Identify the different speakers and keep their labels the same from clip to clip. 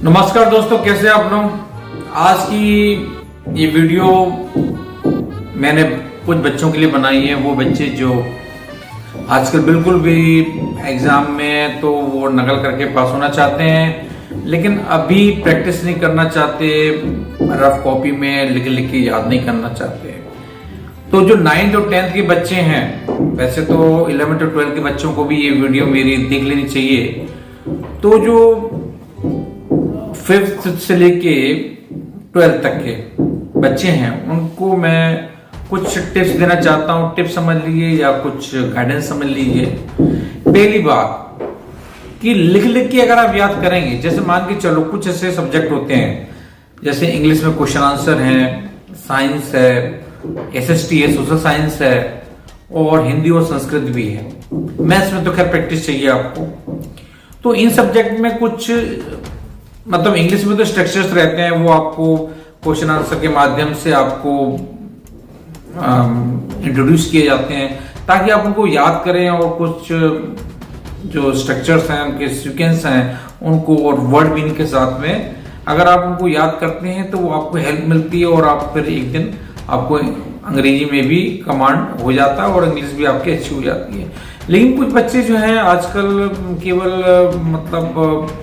Speaker 1: नमस्कार दोस्तों, कैसे आप लोग। आज की ये वीडियो मैंने कुछ बच्चों के लिए बनाई है। वो बच्चे जो आजकल बिल्कुल भी एग्जाम में तो वो नकल करके पास होना चाहते हैं, लेकिन अभी प्रैक्टिस नहीं करना चाहते, रफ कॉपी में लिख लिख के याद नहीं करना चाहते। तो जो 9th और 10th के बच्चे हैं, वैसे तो 11th और 12th के बच्चों को भी ये वीडियो मेरी देख लेनी चाहिए। तो जो 5th से लेके 12th तक के बच्चे हैं, उनको मैं कुछ टिप्स देना चाहता हूं। टिप्स समझ लीजिए या कुछ गाइडेंस समझ लीजिए। पहली बात कि लिख लिख के अगर आप याद करेंगे, जैसे मान के चलो कुछ ऐसे सब्जेक्ट होते हैं, जैसे इंग्लिश में क्वेश्चन आंसर है, साइंस है, SST है, सोशल साइंस है, और हिंदी और संस्कृत भी है। मैथ्स में तो खैर प्रैक्टिस चाहिए आपको। तो इन सब्जेक्ट में कुछ मतलब इंग्लिश में तो स्ट्रक्चर्स रहते हैं, वो आपको क्वेश्चन आंसर के माध्यम से आपको इंट्रोड्यूस किए जाते हैं ताकि आप उनको याद करें, और कुछ जो स्ट्रक्चर्स हैं, उनके सीक्वेंस हैं, उनको और वर्ड मीनिंग के साथ में अगर आप उनको याद करते हैं तो वो आपको हेल्प मिलती है, और आप फिर एक दिन आपको अंग्रेजी में भी कमांड हो जाता है और इंग्लिश भी आपकी अच्छी हो जाती है। लेकिन कुछ बच्चे जो हैं आजकल केवल मतलब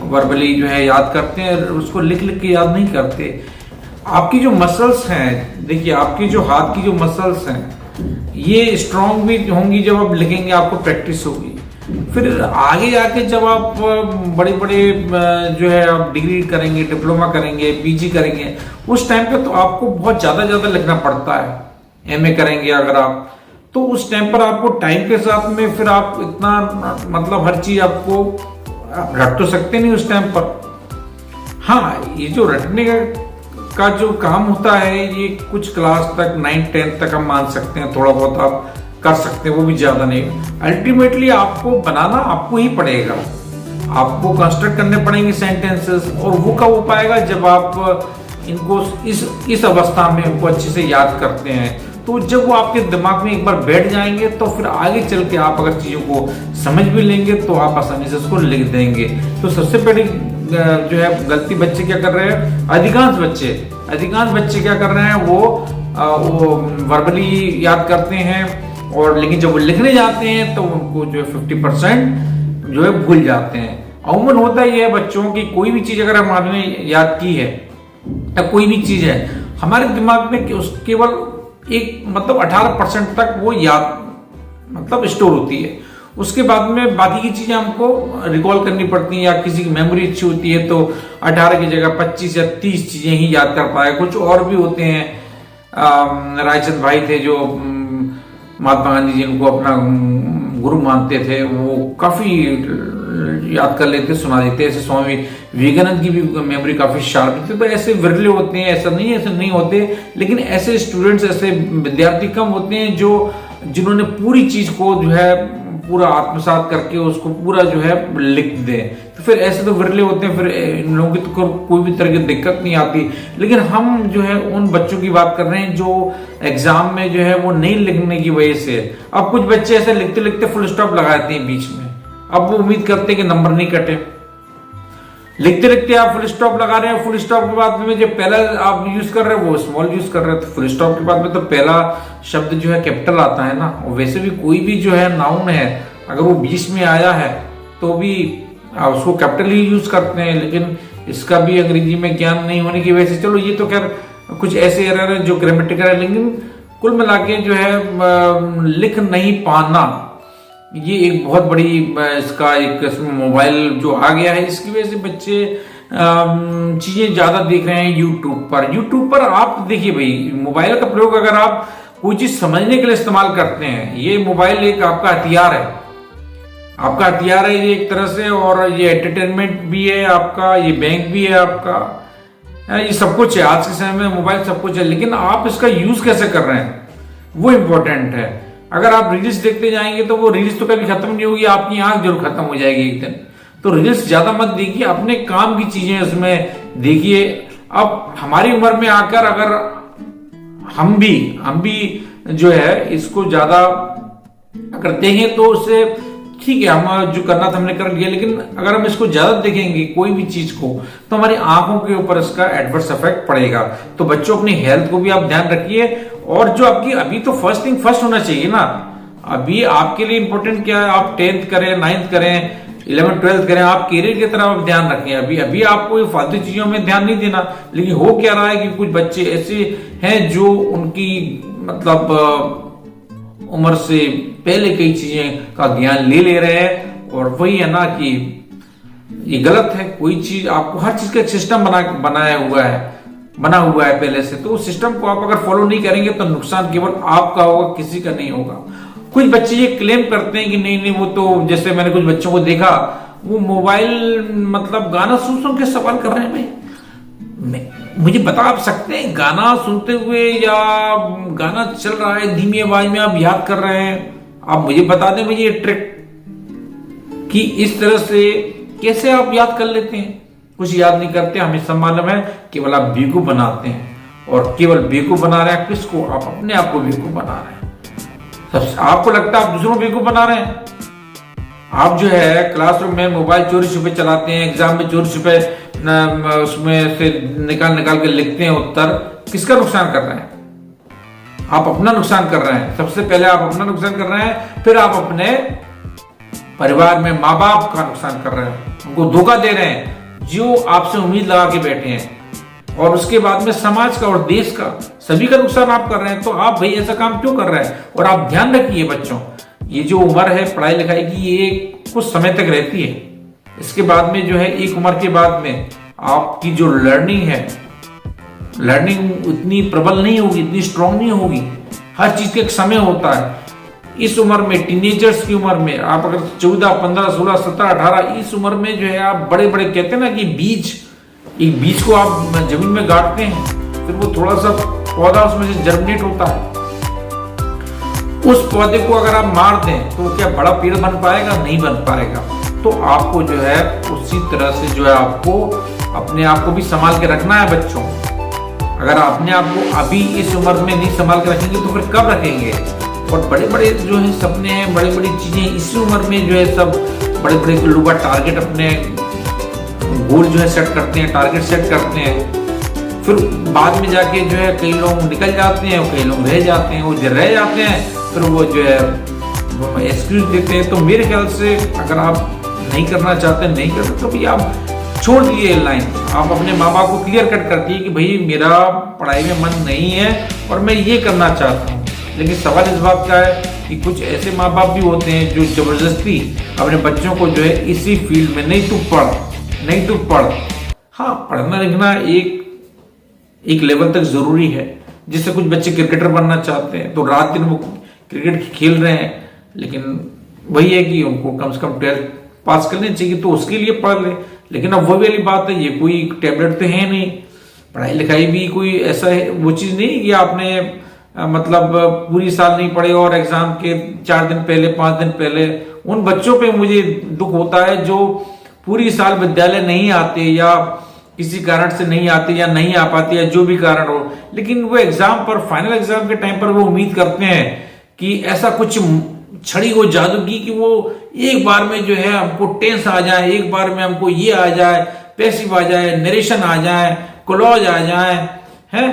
Speaker 1: वर्बली जो है याद करते हैं, उसको लिख लिख के याद नहीं करते। आपकी जो मसल्स हैं, देखिए आपकी जो हाथ की जो मसल्स हैं, ये स्ट्रांग भी होंगी जब आप लिखेंगे, आपको प्रैक्टिस होगी। फिर आगे जाके जब आप बड़े बड़े जो है आप डिग्री करेंगे, डिप्लोमा करेंगे, PG करेंगे, उस टाइम पे तो आपको बहुत ज्यादा लिखना पड़ता है। MA करेंगे अगर आप, तो उस टाइम पर आपको टाइम के साथ में फिर आप इतना मतलब हर चीज आपको आप रट तो सकते नहीं उस टाइम पर। हाँ, ये जो रटने का जो काम होता है, ये कुछ क्लास तक 9th 10th तक हम मान सकते हैं, थोड़ा बहुत आप कर सकते हैं, वो भी ज्यादा नहीं। अल्टीमेटली आपको बनाना आपको ही पड़ेगा, आपको कंस्ट्रक्ट करने पड़ेंगे सेंटेंसेस, और वो कब हो पाएगा जब आप इनको इस अवस्था में उनको अच्छे से याद करते हैं। तो जब वो आपके दिमाग में एक बार बैठ जाएंगे तो फिर आगे चल के आप अगर चीजों को समझ भी लेंगे तो आप आसानी से उसको लिख देंगे। तो सबसे पहली जो है गलती बच्चे क्या कर रहे हैं, अधिकांश बच्चे क्या कर रहे हैं, वो वर्बली याद करते हैं, और लेकिन जब वो लिखने जाते हैं तो उनको जो है 50% जो है भूल जाते हैं। अमूमन होता ही है बच्चों की, कोई भी चीज अगर हमने याद की है या कोई भी चीज है, हमारे दिमाग में केवल एक मतलब 18% तक वो याद मतलब स्टोर होती है। उसके बाद में बाकी की चीजें हमको रिकॉल करनी पड़ती हैं, या किसी की मेमोरी अच्छी होती है तो 18 की जगह 25 या 30 चीजें ही याद कर पाए। कुछ और भी होते हैं। रायचंद भाई थे जो महात्मा गांधी जी जिनको अपना गुरु मानते थे, वो काफी याद कर लेते, सुना देते। ऐसे स्वामी विवेकानंद की भी मेमोरी काफी शार्प थी। तो ऐसे विरले होते हैं, ऐसे नहीं होते, लेकिन ऐसे स्टूडेंट्स, ऐसे विद्यार्थी कम होते हैं जिन्होंने पूरी चीज को जो है पूरा आत्मसात करके उसको पूरा जो है लिख दे। तो फिर ऐसे तो विरले होते हैं, फिर इन लोगों की तो कोई भी तरह की दिक्कत नहीं आती। लेकिन हम जो है उन बच्चों की बात कर रहे हैं जो एग्जाम में जो है वो नहीं लिखने की वजह से, अब कुछ बच्चे ऐसे लिखते लिखते फुल स्टॉप लगाते हैं बीच में। अब वो उम्मीद करते हैं कि नंबर नहीं कटे। लिखते लिखते आप फुल स्टॉप लगा रहे हैं, फुल स्टॉप के बाद में जो पहला आप यूज कर रहे हैं वो स्मॉल यूज कर रहे हैं, तो फुल स्टॉप के बाद में तो पहला शब्द जो है कैपिटल आता है ना। और वैसे भी कोई भी जो है नाउन है, अगर वो बीच में आया है तो भी उसको कैपिटल ही यूज करते हैं। लेकिन इसका भी अंग्रेजी में ज्ञान नहीं होने की वजह से, चलो ये तो खैर कुछ ऐसे एरर है जो ग्रामेटिकल है, लेकिन कुल मिला के जो है लिख नहीं पाना, ये एक बहुत बड़ी इसका एक मोबाइल जो आ गया है, इसकी वजह से बच्चे चीजें ज्यादा देख रहे हैं यूट्यूब पर। आप देखिए भाई, मोबाइल का प्रयोग अगर आप कोई चीज समझने के लिए इस्तेमाल करते हैं, ये मोबाइल एक आपका हथियार है, ये एक तरह से, और ये एंटरटेनमेंट भी है आपका, ये बैंक भी है आपका, ये सब कुछ है। आज के समय में मोबाइल सब कुछ है, लेकिन आप इसका यूज कैसे कर रहे हैं वो इंपॉर्टेंट है। अगर आप रील्स देखते जाएंगे तो वो रील्स तो कभी खत्म नहीं होगी, आपकी आंख जरूर खत्म हो जाएगी एक दिन। तो रील्स ज्यादा मत देखिए, अपने काम की चीजें उसमें देखिए। अब हमारी उम्र में आकर अगर हम भी जो है इसको ज्यादा अगर देखें तो उससे ठीक है, हम जो करना था हमने कर लिया, लेकिन अगर हम इसको ज्यादा देखेंगे कोई भी चीज को, तो हमारी आंखों के ऊपर इसका एडवर्स इफेक्ट पड़ेगा। तो बच्चों अपनी हेल्थ को भी आप ध्यान रखिए। और जो आपकी अभी तो फर्स्ट थिंग फर्स्ट होना चाहिए ना, अभी आपके लिए इंपॉर्टेंट क्या है, आप 10th करें, 9th करें, 11th 12th करें, आप कैरियर की तरफ आप ध्यान रखें। अभी अभी आपको ये फालतू चीजों में ध्यान नहीं देना। लेकिन हो क्या रहा है कि कुछ बच्चे ऐसे हैं जो उनकी मतलब उम्र से पहले कई चीजें का ज्ञान ले रहे हैं, और वही है ना कि ये गलत है। कोई चीज आपको हर चीज का एक सिस्टम बना हुआ है पहले से, तो उस सिस्टम को आप अगर फॉलो नहीं करेंगे तो नुकसान केवल आपका होगा, किसी का नहीं होगा। कुछ बच्चे ये क्लेम करते हैं कि नहीं वो तो, जैसे मैंने कुछ बच्चों को देखा, वो मोबाइल मतलब गाना सुन के सवाल कर रहे हैं। भाई मुझे बता आप सकते हैं गाना सुनते हुए या गाना चल रहा है धीमी आवाज में आप याद कर रहे हैं? आप मुझे बता दें मुझे ये ट्रिक कि इस तरह से कैसे आप याद कर लेते हैं। कुछ याद नहीं करते, हमें सब मालूम है, केवल आप बेवकूफ बनाते हैं। और केवल बेवकूफ बना रहे हैं किसको? आप अपने आप को बेवकूफ बना रहे हैं। आपको लगता है आप दूसरों को बेवकूफ बना रहे हैं। आप जो है क्लासरूम में मोबाइल चोरी छुपे चलाते हैं, एग्जाम में चोरी छुपे उसमें से निकाल के लिखते हैं उत्तर। किसका नुकसान कर रहे हैं? आप अपना नुकसान कर रहे हैं। सबसे पहले आप अपना नुकसान कर रहे हैं, फिर आप अपने परिवार में माँ बाप का नुकसान कर रहे हैं, उनको धोखा दे रहे हैं जो आपसे उम्मीद लगा के बैठे हैं, और उसके बाद में समाज का और देश का सभी का नुकसान आप कर रहे हैं। तो आप भाई ऐसा काम क्यों कर रहे हैं? और आप ध्यान रखिए बच्चों, ये जो उम्र है पढ़ाई लिखाई की, ये कुछ समय तक रहती है। इसके बाद में जो है एक उम्र के बाद में आपकी जो लर्निंग उतनी प्रबल नहीं होगी, इतनी स्ट्रांग नहीं होगी। हर चीज का एक समय होता है। इस उम्र में, टीनेजर्स की उम्र में, आप अगर 14, 15, 16, 17, 18 इस उम्र में जो है आप बड़े कहते हैं ना कि एक बीज को आप जमीन में गाड़ते हैं, फिर वो थोड़ा सा पौधा उसमें से जर्मिनेट होता है। उस पौधे को अगर आप मार दें तो क्या बड़ा पेड़ बन पाएगा? नहीं बन पाएगा। तो आपको जो है उसी तरह से जो है आपको अपने आप को भी संभाल के रखना है बच्चों। अगर अपने आप को अभी इस उम्र में नहीं संभाल के रखेंगे तो फिर कब रखेंगे? और बड़े जो है सपने हैं, बड़ी चीजें इसी उम्र में जो है सब बड़े लोग टारगेट अपने गोल जो है सेट करते हैं, टारगेट सेट करते हैं। फिर बाद में जाके जो है कई लोग निकल जाते हैं, कई लोग रह जाते हैं। वो जो रह जाते हैं फिर वो जो है एक्सक्यूज देते हैं। तो मेरे ख्याल से अगर आप नहीं करना चाहते, नहीं करते, तो भाई आप छोड़ दिए लाइन। आप अपने माँ बाप को क्लियर कट कर दिए कि भाई मेरा पढ़ाई में मन नहीं है और मैं ये करना चाहता हूँ। लेकिन सवाल इस बात का है कि कुछ ऐसे माँ बाप भी होते हैं जो जबरदस्ती अपने बच्चों को जो है इसी फील्ड में, नहीं तू पढ़। हाँ, पढ़ना लिखना एक लेवल तक जरूरी है। जिससे कुछ बच्चे क्रिकेटर बनना चाहते हैं तो रात दिन वो क्रिकेट खेल रहे हैं, लेकिन वही है कि उनको कम से कम 12th पास करनी चाहिए, तो उसके लिए पढ़ ले। लेकिन अब वो वाली बात है, ये कोई टैबलेट तो है नहीं। पढ़ाई लिखाई भी कोई ऐसा है, वो चीज नहीं कि आपने मतलब पूरी साल नहीं पढ़े और एग्जाम के 4 दिन पहले, 5 दिन पहले। उन बच्चों पे मुझे दुख होता है जो पूरी साल विद्यालय नहीं आते, या किसी कारण से नहीं आते, या नहीं आ पाते, या जो भी कारण हो, लेकिन वो एग्जाम पर, फाइनल एग्जाम के टाइम पर वो उम्मीद करते हैं कि ऐसा कुछ छड़ी हो जादू की कि वो एक बार में जो है हमको टेंस आ जाए, एक बार में हमको ये आ जाए, पैसिव आ जाए, नरेशन आ जाए, क्लॉज आ जाए, है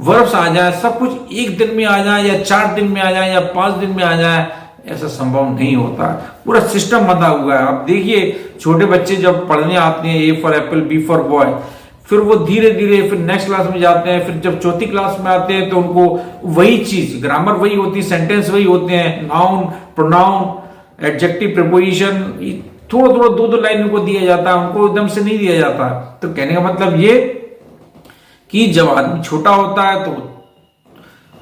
Speaker 1: वर्ब्स आ जाए, सब कुछ एक दिन में आ जाए, या 4 दिन में आ जाए, या 5 दिन में आ जाए। ऐसा संभव नहीं होता। पूरा सिस्टम बंधा हुआ है। आप देखिए छोटे बच्चे जब पढ़ने आते हैं, A for apple, B for boy, फिर वो धीरे फिर नेक्स्ट क्लास में जाते हैं। फिर जब चौथी क्लास में आते हैं तो उनको वही चीज, ग्रामर वही होती है, सेंटेंस वही होते हैं, नाउन, प्रोनाउन, एडजेक्टिव, प्रीपोजिशन, थोड़ा 2 लाइन उनको दिया जाता है, उनको एकदम से नहीं दिया जाता। तो कहने का मतलब ये कि जब आदमी छोटा होता है तो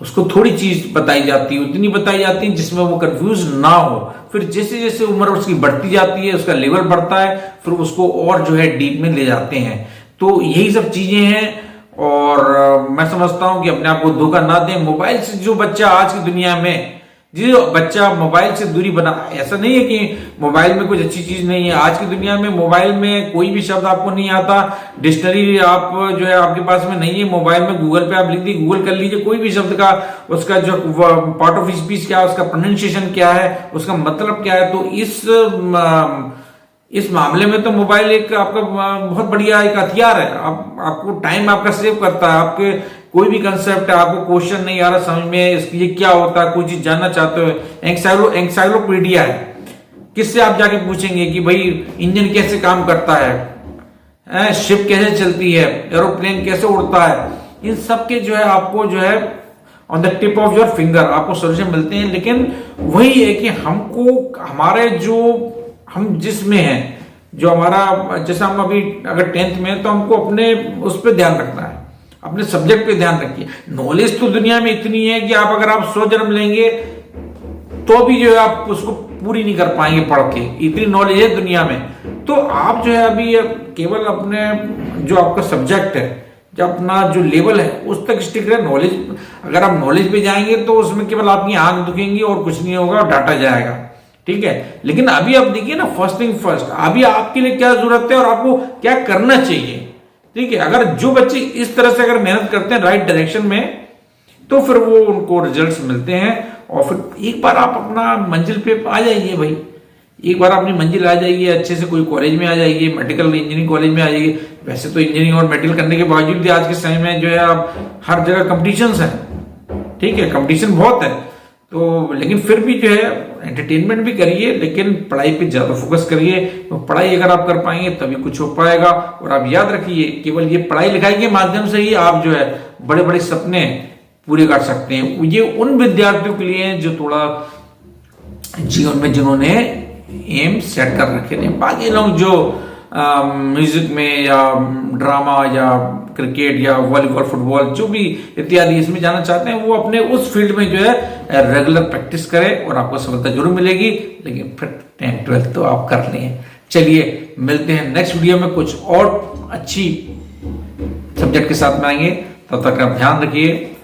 Speaker 1: उसको थोड़ी चीज बताई जाती है, उतनी बताई जाती है जिसमें वो कंफ्यूज ना हो। फिर जैसे जैसे उम्र उसकी बढ़ती जाती है, उसका लेवल बढ़ता है, फिर उसको और जो है डीप में ले जाते हैं। तो यही सब चीजें हैं। और मैं समझता हूं कि अपने आप को धोखा ना दें। मोबाइल से जो बच्चा आज की दुनिया में जो बच्चा मोबाइल से दूरी बना, ऐसा नहीं है कि मोबाइल में कुछ अच्छी चीज नहीं है। आज की दुनिया में मोबाइल में कोई भी शब्द आपको नहीं आता, डिक्शनरी आप जो है आपके पास में नहीं है, मोबाइल में गूगल पे आप लिख दीजिए, गूगल कर लीजिए कोई भी शब्द का उसका जो पार्ट ऑफ स्पीच क्या है, उसका प्रोनाउंसिएशन क्या है, उसका मतलब क्या है। तो इस मामले में तो मोबाइल एक आपका बहुत बढ़िया एक हथियार है। आपको टाइम आपका सेव करता है। आपके कोई भी कंसेप्ट है, आपको क्वेश्चन नहीं आ रहा समझ में, इसके ये क्या होता है, कोई चीज जानना चाहते हो, एंसाइक्लोपीडिया है। किससे आप जाके पूछेंगे कि भाई इंजन कैसे काम करता है, शिप कैसे चलती है, एरोप्लेन कैसे उड़ता है, इन सब के जो है आपको जो है on the tip of your finger आपको सोल्यूशन मिलते हैं। लेकिन वही है कि हमको हमारे जो हम जिसमें हैं, जो हमारा जैसे हम अभी अगर 10th में तो हमको अपने उस पर ध्यान रखना है, अपने सब्जेक्ट पे ध्यान रखिए। नॉलेज तो दुनिया में इतनी है कि आप अगर आप 100 जन्म लेंगे तो भी जो है आप उसको पूरी नहीं कर पाएंगे पढ़ के, इतनी नॉलेज है दुनिया में। तो आप जो है अभी केवल अपने जो आपका सब्जेक्ट है, जो अपना जो लेवल है उस तक स्टिक रहे। नॉलेज अगर आप नॉलेज पे जाएंगे तो उसमें केवल आपकी आंख दुखेंगी और कुछ नहीं होगा, डाटा जाएगा, ठीक है। लेकिन अभी आप देखिए ना, फर्स्ट थिंग फर्स्ट, अभी आपके लिए क्या जरूरत है और आपको क्या करना चाहिए, ठीक है। अगर जो बच्चे इस तरह से अगर मेहनत करते हैं राइट डायरेक्शन में, तो फिर वो उनको रिजल्ट्स मिलते हैं। और फिर एक बार आप अपना मंजिल पे आ जाइए भाई, एक बार अपनी मंजिल आ जाइए, अच्छे से कोई कॉलेज में आ जाइए, मेडिकल इंजीनियरिंग कॉलेज में आ जाइए। वैसे तो इंजीनियरिंग और मेडिकल करने के बावजूद भी आज के समय में जो है आप हर जगह कंपटीशंस है, ठीक है, कंपटीशन बहुत है। तो लेकिन फिर भी जो है एंटरटेनमेंट भी करिए, लेकिन पढ़ाई पे ज्यादा फोकस करिए। तो पढ़ाई अगर आप कर पाएंगे तभी कुछ हो पाएगा। और आप याद रखिए, केवल ये पढ़ाई लिखाई के माध्यम से ही आप जो है बड़े बड़े सपने पूरे कर सकते हैं। ये उन विद्यार्थियों के लिए जो थोड़ा जीवन में जिन्होंने एम सेट कर रखे थे। बाकी लोग जो म्यूजिक में या ड्रामा या क्रिकेट या वॉलीबॉल फुटबॉल जो भी इत्यादि इसमें जाना चाहते हैं, वो अपने उस फील्ड में जो है रेगुलर प्रैक्टिस करें और आपको सफलता जरूर मिलेगी। लेकिन फिर 10th 12th तो आप कर लें। चलिए मिलते हैं नेक्स्ट वीडियो में, कुछ और अच्छी सब्जेक्ट के साथ में आएंगे। तब तक आप ध्यान रखिए।